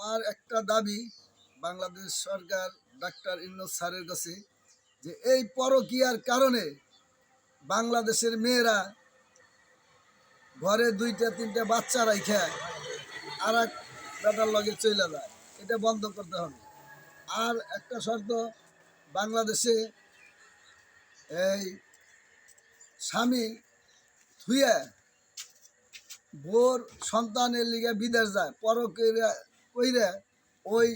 আমার একটা দাবি বাংলাদেশ সরকার ডাক্তার ইউনূস স্যারের কাছে যে এই পরকীয়ার কারণে বাংলাদেশের মেয়েরা ঘরে দুইটা তিনটা বাচ্চা রাইখা আর এক বেটার লগে চলে যায়, এটা বন্ধ করতে হবে। আর একটা শর্ত, বাংলাদেশে এই স্বামী থুয়ে বোর সন্তানের লিগে বিদেশ যায়, পরকীয়া কইরা ওই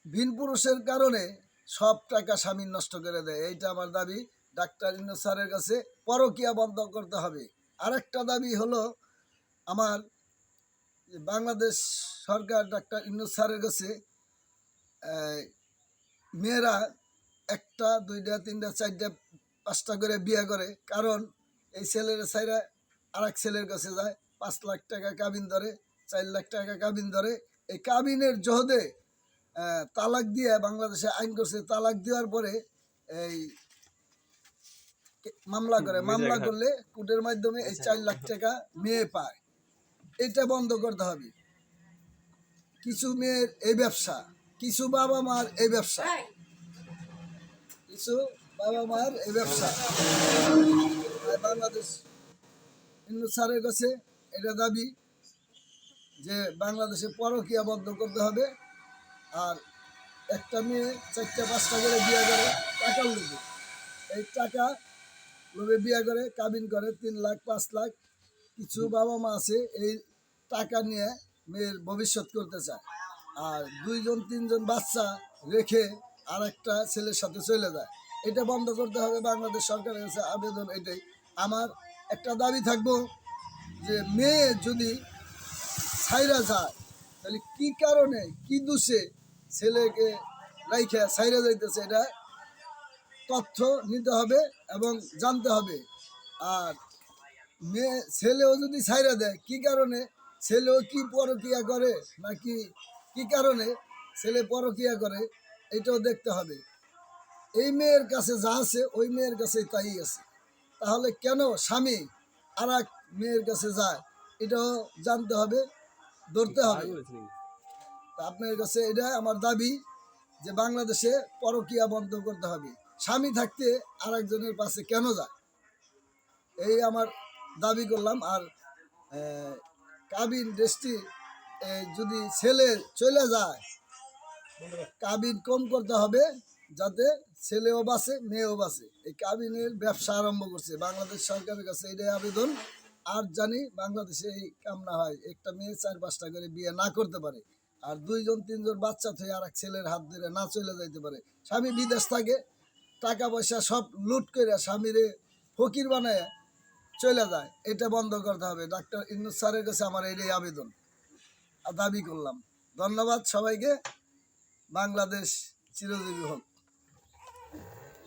ভিন পুরুষের কারণে সব টাকা স্বামী নষ্ট করে দেয়। এইটা আমার দাবি ডাক্তার ইউনূস স্যারের কাছে, পরকীয়া বন্ধ করতে হবে। আরেকটা দাবি হলো আমার, বাংলাদেশ সরকার ডাক্তার ইউনূস স্যারের কাছে মেয়েরা একটা দুইটা তিনটা চারটা পাঁচটা করে বিয়ে করে, কারণ এই ছেলের ছাইরা আর এক ছেলের কাছে যায়, 5 লাখ টাকা কাবিন ধরে, 4 লাখ টাকা কাবিন ধরে। এই কাবিনের জহদে তালাক দিয়ে বাংলাদেশে আইন করছে, তালাক দেওয়ার পরে এই মামলা করে, মামলা করলে কোর্টের মাধ্যমে এই 4 লাখ টাকা মেয়ে পায়। এটা বন্ধ করতে হবে। কিছু মেয়ের এই ব্যবসা, কিছু বাবা মার এই ব্যবসা, কিছু বাবা মার এই ব্যবসা। বাংলাদেশ ইউনূস স্যারের কাছে এটা দাবি যে বাংলাদেশে পরকীয়া বন্ধ করতে হবে। আর একটা মেয়ে 4টা 5টা করে বিয়ে করে টাকার লোভে, এই টাকা লোভে বিয়ে করে, কাবিন করে 3 লাখ 5 লাখ। কিছু বাবা মা আছে এই টাকা নিয়ে মেয়ের ভবিষ্যৎ করতে চায়, আর 2-3জন বাচ্চা রেখে আর একটা ছেলের সাথে চলে যায়। এটা বন্ধ করতে হবে। বাংলাদেশ সরকারের কাছে আবেদন এটাই। আমার একটা দাবি থাকবো যে মেয়ে যদি ছাইরা যায়, তাহলে কি কারণে কি দোষে ছেলেকে রাইখা ছাইরা যাইতেছে, এটা তথ্য নিতে হবে এবং জানতে হবে। আর মেয়ে ছেলেও যদি ছাইরা দেয়, কি কারণে, ছেলেও কি পরকীয়া করে নাকি কি কারণে ছেলে পরকীয়া করে, এটাও দেখতে হবে। এই মেয়ের কাছে যা আছে ওই মেয়ের কাছে তাই আছে, তাহলে কেন স্বামী আর এক মেয়ের কাছে যায়, এটাও জানতে হবে, ধরতে হবে। আপনার কাছে এটা আমার দাবি যে বাংলাদেশে পরকীয়া বন্ধ করতে হবে। স্বামী থাকতে আর একজনের পাশে কেন যায়, এই আমার দাবি করলাম। আর কাবিন রেস্টি যদি ছেলে চলে যায়, কাবিন কম করতে হবে, যাতে ছেলেও বাঁচে মেয়েও বাঁচে। এই কাবিনের ব্যবসা আরম্ভ করছে বাংলাদেশ সরকারের কাছে, এটাই আবেদন। আর জানি বাংলাদেশে এই কাম না হয়, একটা মেয়ে 4-5টা করে বিয়ে না করতে পারে, আর 2-3জন বাচ্চা থেকে আর এক ছেলের হাত ধরে না চলে যাইতে পারে। স্বামী বিদেশ থাকে, টাকা পয়সা সব লুট করে স্বামীরে ফকির বানায় চলে যায়। এটা বন্ধ করতে হবে। ডাক্তার ইউনূস স্যারের কাছে আমার এটাই আবেদন আর দাবি করলাম। ধন্যবাদ সবাইকে। বাংলাদেশ চিরজীবী হোক।